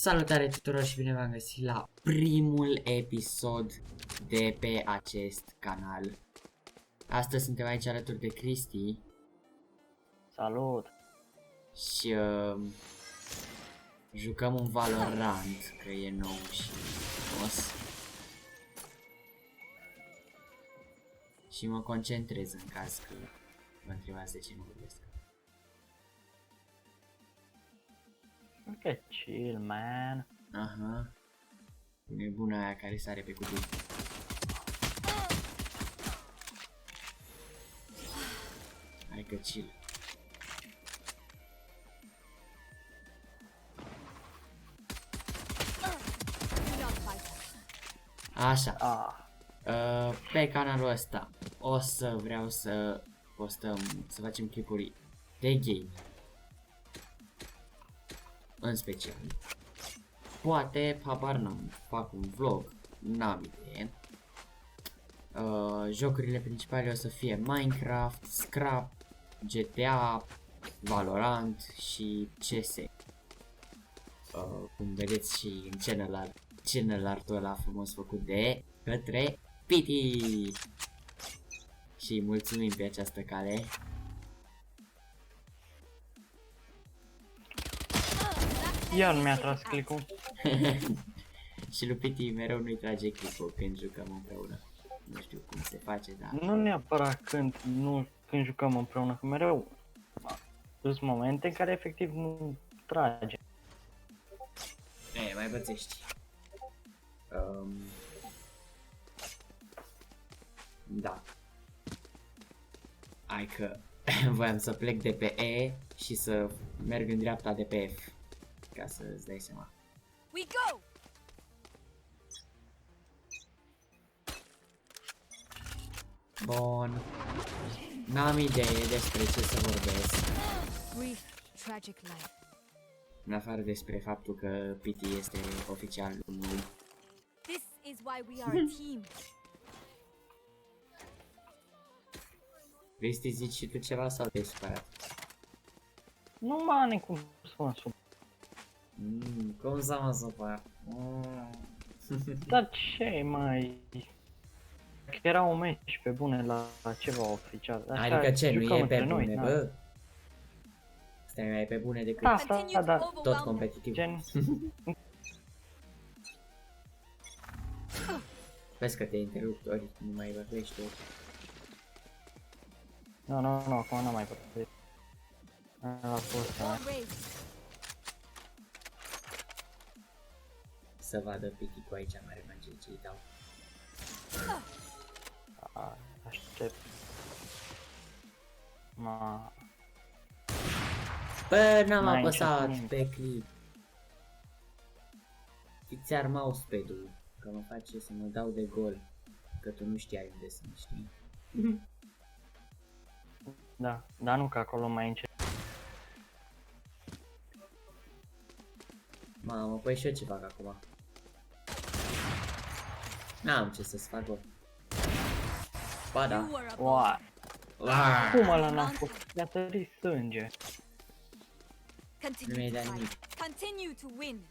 Salutare tuturor și bine v-am găsit la primul episod de pe acest canal. Astăzi suntem aici alături de Cristi. Salut! Și jucăm un Valorant, că e nou și frumos. Și mă concentrez în caz că vă întrebați de ce nu vorbesc. Ok, chill, man. Aha. Nebuna aia care sare pe cutii. Hai că chill. Așa. Pe canalul ăsta o să vreau să postăm, să facem clipuri de game. În special. Poate, habar n-am, fac un vlog, n-am idee. Jocurile principale o să fie Minecraft, Scrap, GTA, Valorant și CS. Cum vedeți și în channel art-ul ăla frumos făcut de către Piti. Și mulțumim pe această cale. Iar mi-a tras click-ul. Și lui Piti mereu nu-i trage click-ul când jucăm împreună. Nu știu cum se face, dar... Nu neapărat când jucăm împreună, că mereu sunt momente în care efectiv nu trage. Mai bățești. Da. Hai că voiam să plec de pe E și să merg în dreapta de pe F. Ca să-ți dai seama. We go! Bun. N-am idee despre ce să vorbesc. Brief, tragic life. În afară despre faptul că Piti este oficial un noob. This is why we are a team. Vrei să zici și tu ceva sau te-ai supărat? Nu mai are cum să mă supăr. Cum să mă supăr? Dar ce mai... Că era un meci pe bune la ceva oficial. Așa, Adică ce, nu jucăm e pe între bune, noi, bă? Stai, mai e pe bune decât Da, tot competitiv. gen... Vezi că te întrerupt, ori nu mai vorbești ori. Nu, acum n-am mai vorbit. A fost, All raised. Să vadă Piti cu aici mare magie ce îi dau. Aștept. Bă, n-am N-ai apăsat nicio pe clip. Îți iar mousepad-ul, că mă face să mă dau de gol. Că tu nu știai unde sunt, știi? Da, dar nu că acolo mai încet. Mamă, păi și eu ce fac acum? N-am ce să-ți fac, bă. Ba da. You were a Oa, Uaaah! cum ăla n-a fost? Mi-a tărit sânge. Nu mi-ai Continue to dat fight. nimic. Continue to win.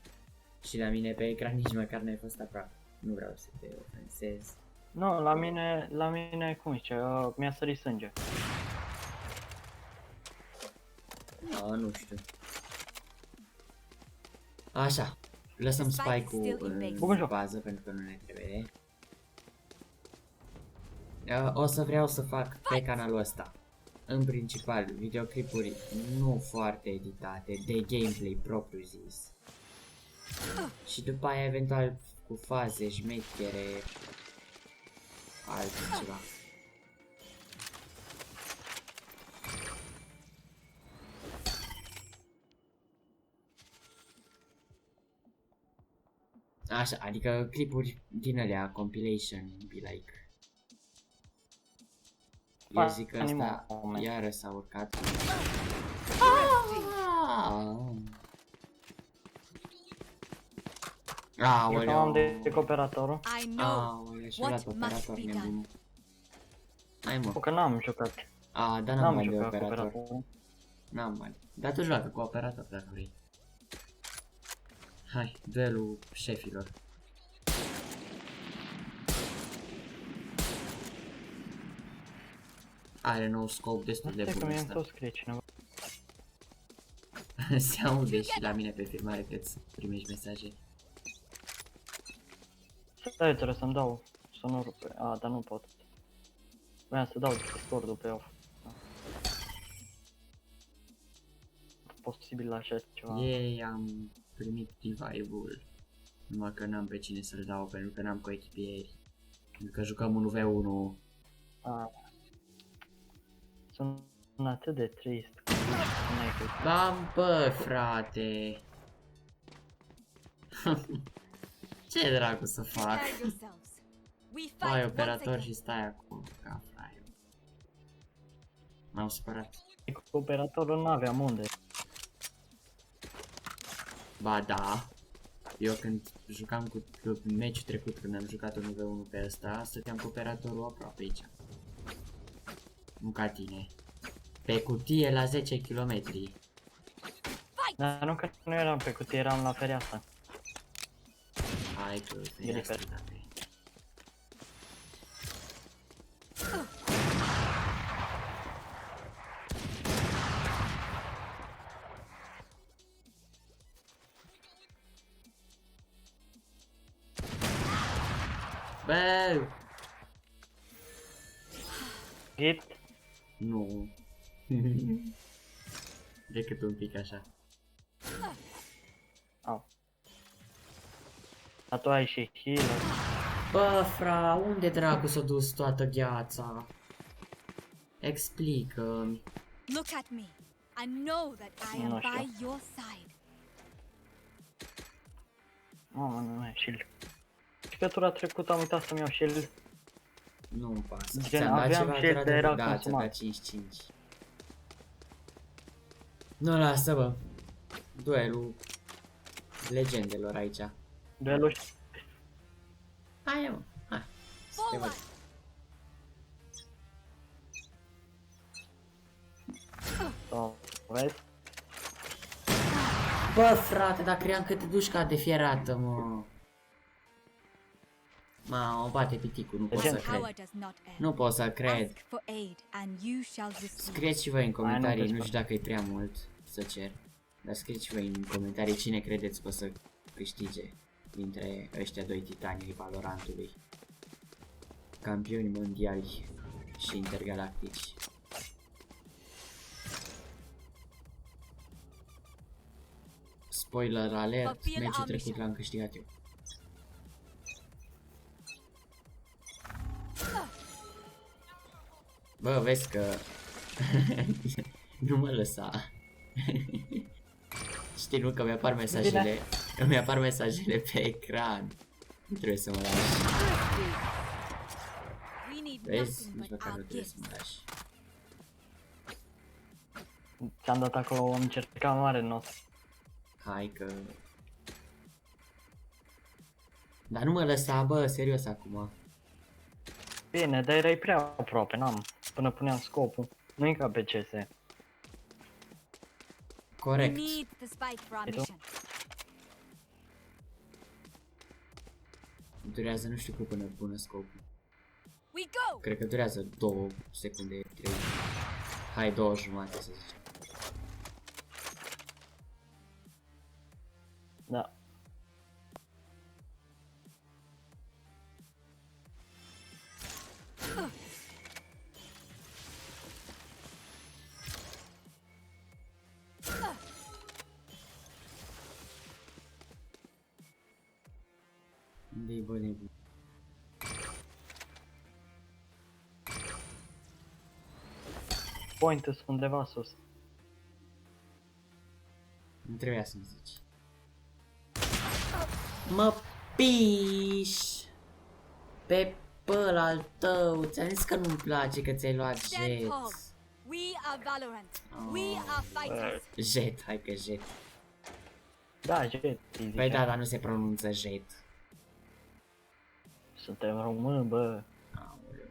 Și la mine pe ecran nici măcar n-ai fost aproape. Nu vreau să te ofensez. Nu, la mine, cum zice, mi-a sărit sânge. Nu știu. Așa. Lăsăm spike-ul în bază pentru că nu ne trebuie. O să vreau să fac pe canalul ăsta, în principal, videoclipuri nu foarte editate, de gameplay propriu zis. Și după aia eventual cu faze, șmechere, altceva. Așa, adică clipuri din alea, compilation, be like. Eu zic că asta iară s-a urcat. Eu am de cooperatorul. I know și-a luat what must operator be done. nebun. Hai mă. Că n-am jucat. Da, n-am N-am bani de jucat operator. cooperatorul. N-am bani. Dar tu joacă cu operator dacă vrei. Hai, duelul șefilor. Are nou scop destul de Stai că bun mi-am ăsta. tot scrie cineva. Se aude și la mine pe filmare că îți primești mesaje. Stai, trebuie să-mi dau sonorul pe... A, dar nu pot. Vreau să dau Discord-ul pe off. Posibil așa ceva. Ei, am primit revive-ul. Numai că n-am pe cine să-l dau, pentru că n-am coechipieri. Pentru că jucăm 1v1. A. Sunt atât de trist. Că n-ai făcut. Da, bă, frate. Ce dracu să fac? Prepare yourselves. We Ai fight once operator again. și stai acolo, ca fraier. M-am supărat. Cu operatorul nu aveam unde. Ba da. Eu când jucam cu meciul trecut, când am jucat 1v1 pe ăsta, stăteam cu operatorul aproape aici. Nu ca tine. Pe cutie la 10 km. Dar nu că nu eram pe cutie, eram la fereastră. Hai că te Bine, ia fer. stritate. Bă! Hit. Nu. Decât un pic așa. Au. Dar tu ai și healer. Bă, fra, unde dracu s-a dus toată gheața? Explică-mi. Look at me. I know that I am Nu știu. by your side. Mamă, nu mai shield. Și că tura trecută am uitat să-mi iau shield. Nu-mi pasă. Gen, Ți-am dat aveam ceva, shield, într-adevăr? era Da, ți-am consumat. dat 5-5. Nu, lasă, bă. Duelul legendelor aici. Duelul Hai, mă, hai. Să te văd. sau vezi? Bă, frate, dar cream că te duci ca de fierată, mă. Mă bate piticul, nu pot să Power cred. does not end. Nu pot să cred. Ask for aid and you shall receive. Scrieți și voi în comentarii, nu te nu știu dacă e prea mult să cer. Dar scrieți și voi în comentarii cine credeți că o să câștige dintre ăștia doi titani ai Valorantului. Campioni mondiali și intergalactici. Spoiler alert, Fulfill meciul our trecut mission. l-am câștigat eu. Bă, vezi că nu mă lăsa. Știi, nu, că mi-apar mesajele, că mi-apar mesajele pe ecran. Nu trebuie să mă lași. We need Vezi? nothing Nici but măcar nu our trebuie să gifts. mă lași. Ți-am dat acolo o încercare mare în os. Hai că... Dar nu mă lăsa, bă, serios acum. Bine, dar erai prea aproape, n-am. Până puneam scopul. Nu e ca pe CS. We Corect. need the spike for our Itu? mission. Durează nu știu cât până pună scopul. We go! Cred că durează 2 secunde, 3. Hai, 2 jumate să zicem. Da. Unde-i, bă, nebun? Point-ul sunt undeva sus. Nu trebuia să-mi zici. Mă piș! Pe păl al tău, ți-am zis că nu-mi place că ți-ai luat Stand jet. tall. We are Valorant. We are fighters. Jet, hai că jet. Da, jet, îi Păi zicea. da, dar nu se pronunță jet. Suntem români, bă. Aoleu,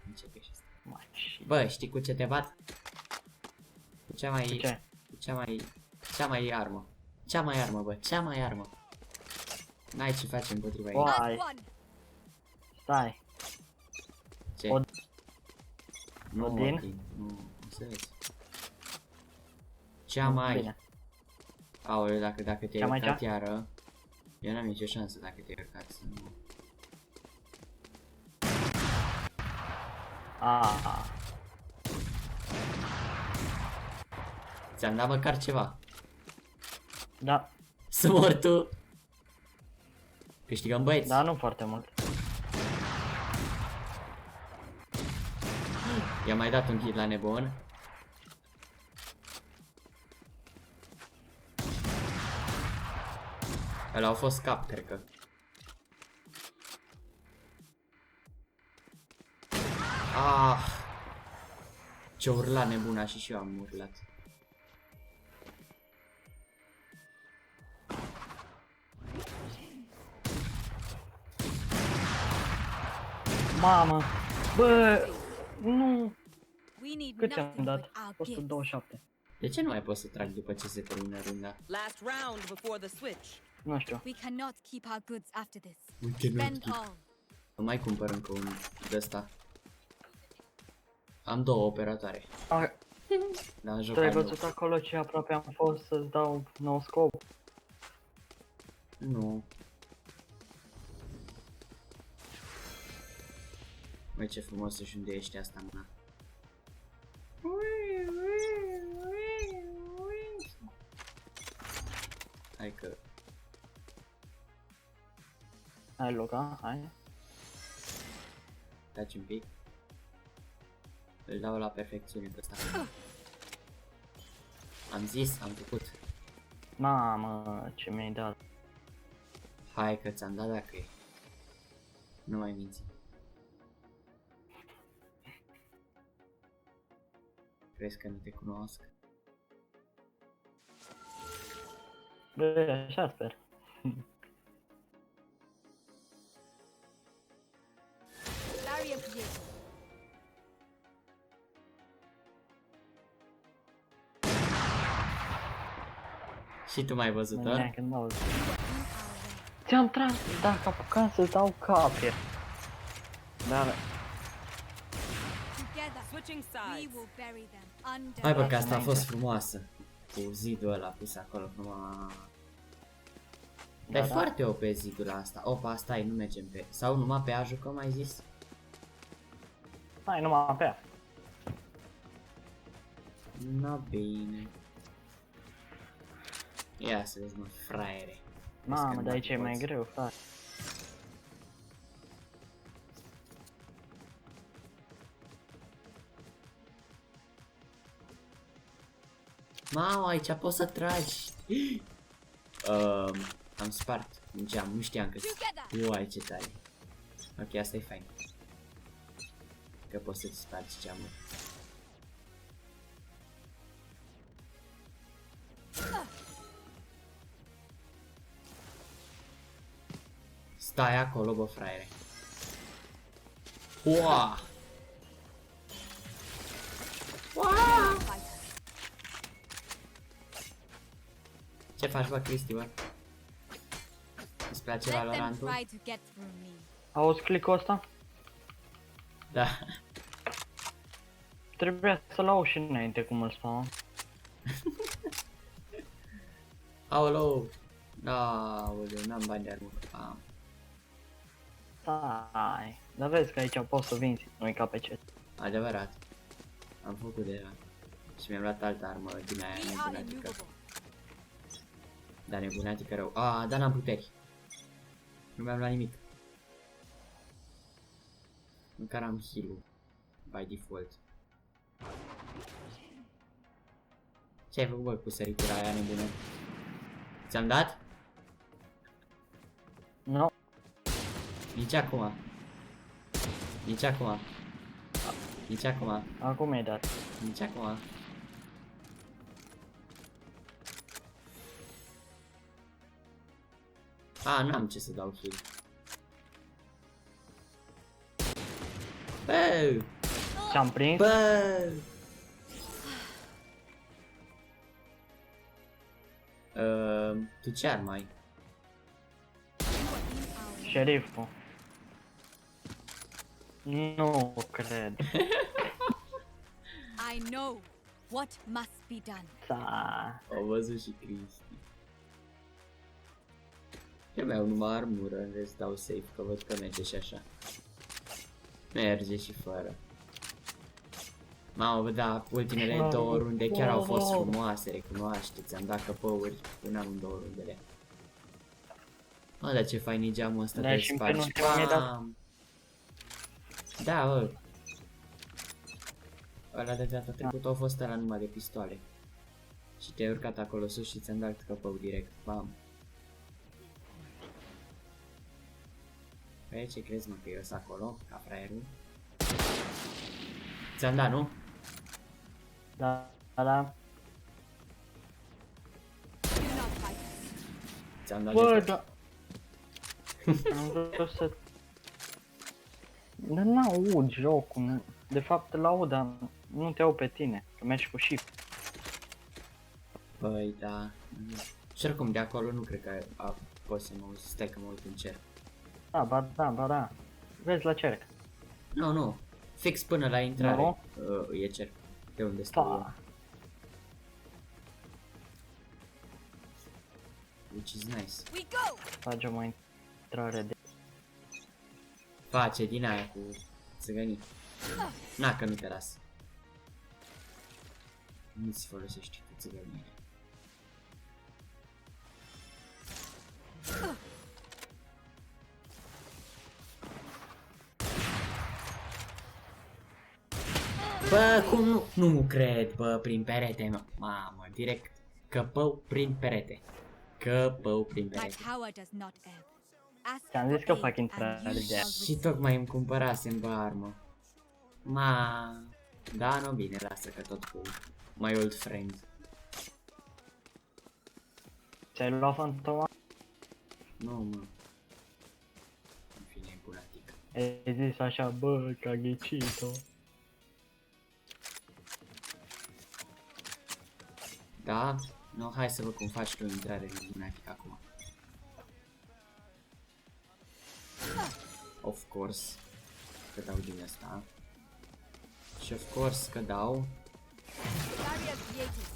începe și asta. Mai și... Bă, știi cu ce te bat? Cu cea mai... Cu ce? Cu cea mai armă. Cea mai armă, bă, cea mai armă. N-ai ce face împotriva ei. Wow. Last Ai. one. Stai. Ce? Nu, Odin? Odin. Nu, o să vezi. Ce am mai? Bine. Aoleu, dacă te-ai Ce-am aici? urcat iară, eu n-am nicio șansă dacă te-ai urcat să nu... Ah. Ți-am dat măcar ceva. Da, Să mor tu! Câștigăm băieți! dar nu foarte mult. I-am mai dat un hit la nebun. Ăla a fost cap, cred că. Ah! Ce urla nebuna și eu am urlat. Mamă! Bă! Nu! We need Cât ți-am nothing dat? but our gifts. 127. De ce nu mai pot să trag după ce se termină runda? Last round before the switch. Nu știu. We cannot keep our goods after this. We cannot Spend keep. all. Îmi mai cumpăr încă un de ăsta. Am două operatoare. A, Dar în joc tu ai ai nou. văzut acolo ce aproape am fost să-ți dau nou scop? Nu. Măi, ce frumos să-și undeiește asta în mâna. Hai că... Hai, Luca, hai. Taci un pic. Îl dau la perfecțiune pe ăsta. Am zis, am făcut. Mamă, ce mi-ai dat. Hai că ți-am dat dacă e. Nu mai minți. Crezi că nu te cunosc? Bă, așa sper. Barrier created. Și tu m-ai văzut, Mâine a? când mă auzi. In our way. Ți-am tras, dacă apucam să-ți dau capie. Dar, Together, Switching we sides. will bury them under. Hai bă, că Lasă asta a înainte. fost frumoasă. Cu zidul ăla pus acolo, numai... Da, Dar e da. foarte OP zidul asta. Opa, stai, nu mergem pe... Sau numai pe A jucăm, ai zis? hai numai pe ea. Na bine. Ia să vezi, mă, fraiere. Mamă, Vezi că dar aici e nu mai poți. greu, frate. Mamă, aici poți să tragi. Am spart un geam, nu știam că... Together. Uai, ce tare. Ok, asta e fain. Că poți să-ți spargi geamul. Stai acolo, bă, fraiere. Ua! Fighters. Ce faci, bă, Cristi, bă? Îți place Let them Valorantul? try to get through me. Auzi click-ul ăsta? Da. Trebuia să-l au și înainte cum îl spam. Aoleu! Aoleu, n-am bani de armură. Am. Stai. Dar vezi că aici poți să vinzi, nu-i ca pe ce. Adevărat. Am făcut deja. Și mi-am luat altă armă din aia We are nebunatică. immovable. Dar nebunatică rău. Dar n-am puteri. Nu mi-am luat nimic. Măcar am heal-ul. By default. Ce ai făcut, bă, cu săritura aia nebună? Ți-am dat? Nu. Nici acum. Nici acum. Nici acum. Acum mi-ai dat. Nici acum. N-am ce să dau heal. Bă! Ți-am prins? Bă! Tu ce armă ai? Șeriful. Nu cred. I know what must be done. Da. Au văzut și Cristi. Eu mi-au numai armură, în rest dau safe, că văd că merge și așa. Merge și fără. Mamă, bă, da, ultimele două runde chiar au fost frumoase, recunoaște, ți-am dat căpăuri până în două rundele. Mă, dar ce fain e geamul ăsta Da, de și în spargi. penultima mi-ai dat- Bam! Da, bă. Ăla de data trecută au fost ăla numai de pistoale. Și te-ai urcat acolo sus și ți-am dat căpău direct. Bam! Păi ce crezi, mă, că eu sunt acolo, ca fraierul? Ți-am dat, nu? Da, da. Do not fight us. Ți-am dat Bă, de da. Am vrut să... Dar n-aud jocul. De fapt îl aud, dar nu te au pe tine. Că mergi cu shift. Păi, da. Și oricum, de acolo nu cred că poți să mă uiți. Stai că mă uit în cer. Da, ba da, ba da. Vezi la cerc. Nu, nu. Fix până la intrare. Nu? E cer. De unde stau eu. Da. Which is nice. We go. Facem o intrare de... Face din aia cu țigănii. Na, că nu te las. Nu-ți folosești cu țigănii. Bă, cum nu? Nu cred, bă, prin perete, mă. Mamă, direct. Căpău prin perete. Căpău prin My perete. power does not ebb. Ask Ți-am for zis că aid fac and intrare you de shall aia. Și receive. tocmai îmi cumpărasem, bă, armă. Ma... Da, nu, bine, lasă că tot cu my old friend. Ți-ai luat fantoma? Nu, mă. În fine, bunatic. Ai zis așa, bă, că a ghicit-o. Da? Nu, hai să văd cum faci tu intrare în bunatic acum. Of course. Că dau din asta. Și of course că dau. Barrier created.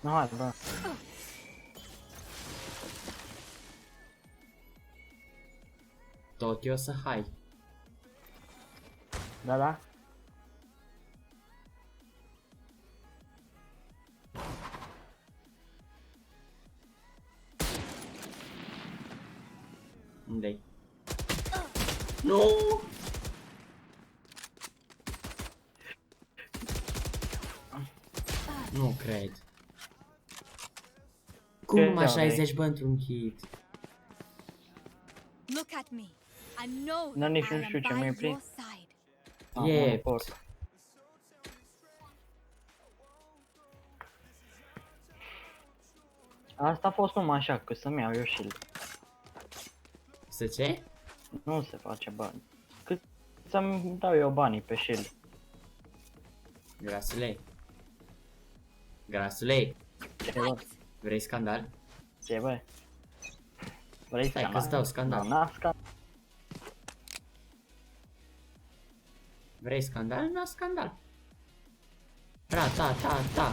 Nu, hai, bă. Tot eu să hai. Da, da. Unde-i? Nu! Nu cred. Cum Ce numai aveai? 60 bă într-un hit? Look at me. I know Nu, nici I nu am știu ce by mi-ai your prins. side. E. Nu pot. Asta a fost numai așa, că să-mi iau eu shield. Să ce? Nu se face bani. Cât să-mi dau eu banii pe shield. Grasule. Grasule. Ce bă? Vrei scandal? Ce bă? Vrei Stai, scandal? că-ți dau scandal. Nu, n-a scandal. Vrei scandal? Na, scandal. Ra, ta, ta, ta.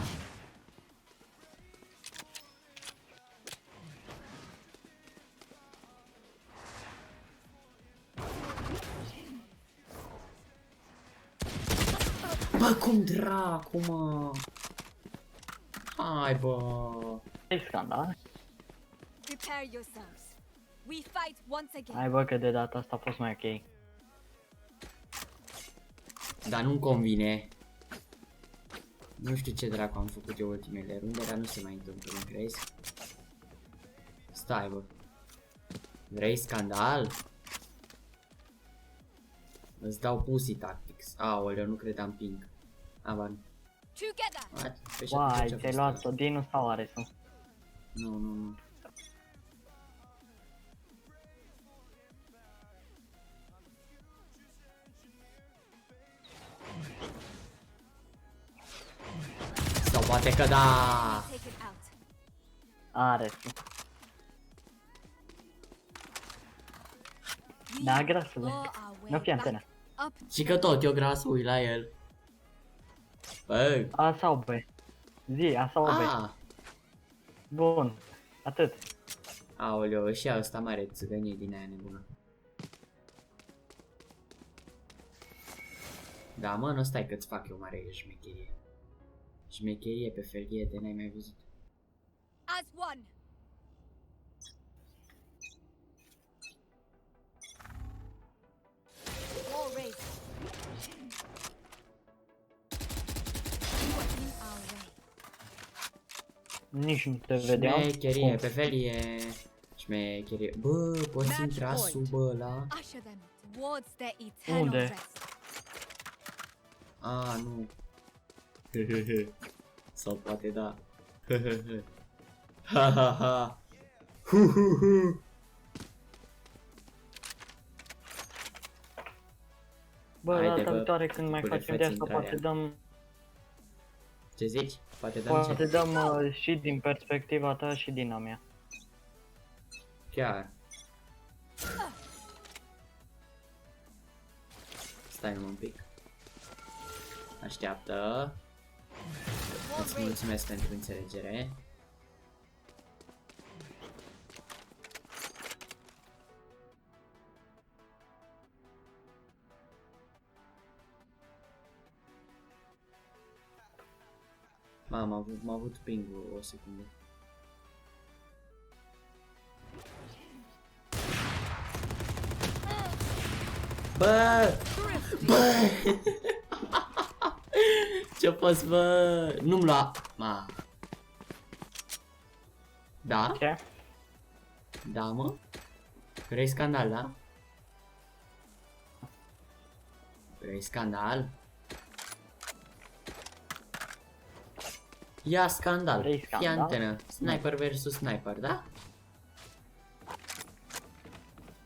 Bă, cum dracu, mă? Hai, bă. Vrei scandal? Prepare yourselves. We fight once again. Hai bă, că de data asta a fost mai ok. Dar nu-mi convine. Nu știu ce dracu am făcut eu ultimele runde, dar nu se mai întâmplă, nu crezi? Stai, bă. Vrei scandal? Îți dau pussy tactics. Aoleu, nu credeam ping. Avan. Together. Păi și atunci Uai, ce-a ți-ai fost luat asta? Odinul sau are sunt? Nu, nu, nu. Poate că da. Take it out. Are. Da, grasule. Claw our way Nu fi back antena. up. Și că tot eu gras ui la el. Bă. A sau B? Zi, A sau B? Ah. Bun. Atât. Aoleu, și ăsta mare țigănie din aia nebună. Da, mă, nu stai că-ți fac eu mare șmecherie. Șmecherie pe felie de n-ai mai văzut. As one. Wall raised. You are in our way. Nici nu te vedeam. Șmecherie pe felie. Șmecherie. Bă, poți Match intra point. sub ăla? Usher them towards their eternal Unde? rest. A, nu. Hehehe. Sau poate da. Hehehe. Ha ha ha. Hu hu hu. Bă, Haide, data bă, viitoare când mai pune facem de față asta, intrarea. poate dăm, Ce zici? Poate dăm poate ce? dăm și din perspectiva ta și din a mea. Chiar. Stai un pic. Așteaptă. Wall Îți raised. mulțumesc pentru înțelegere. Mamă, m-a avut ping-ul o secundă. Bă! Bă! Ce-a fost, bă? Nu-mi lua... Ma. Da? Ce? Da, mă? Vrei scandal, da? Vrei scandal? Ia scandal. Vrei Fii scandal? antenă. Sniper versus sniper, da?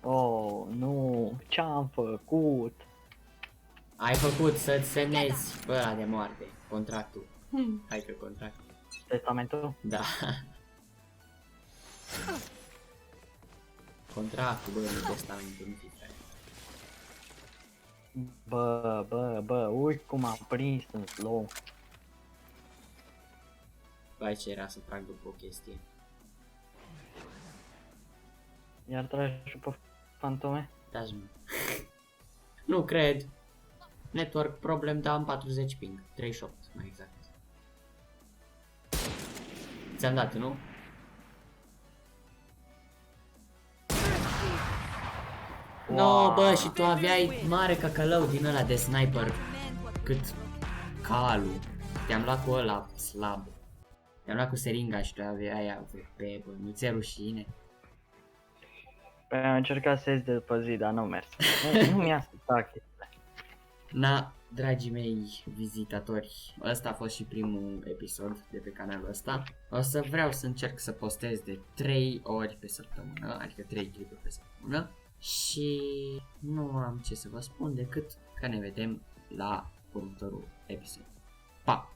Oh, nu, ce-am făcut? Ai făcut să-ți semnezi pe ăla de moarte. Contractul. Hai că contractul. Testamentul? Da. Contractul, bă, nu testamentul, nu fi frate. Bă, uite cum am prins în slow. Vai ce era să trag după o chestie. Iar tragi pe fantome? Dați-mă. Nu cred. Network problem, dar am 40 ping. 38, mai exact. Ți-am dat, nu? No, bă, și tu aveai mare cacalău din ăla de sniper. Cât calul. Te-am luat cu ăla slab. Te-am luat cu seringa și tu aveai aia pe, bă, nu ți-e rușine? Păi am încercat să ies de după zi, dar nu mers. Nu mi-a ascultat chestia. Na, dragii mei vizitatori, ăsta a fost și primul episod de pe canalul ăsta. O să vreau să încerc să postez de 3 ori pe săptămână, adică 3 clipuri pe săptămână. Și nu am ce să vă spun decât că ne vedem la următorul episod. Pa!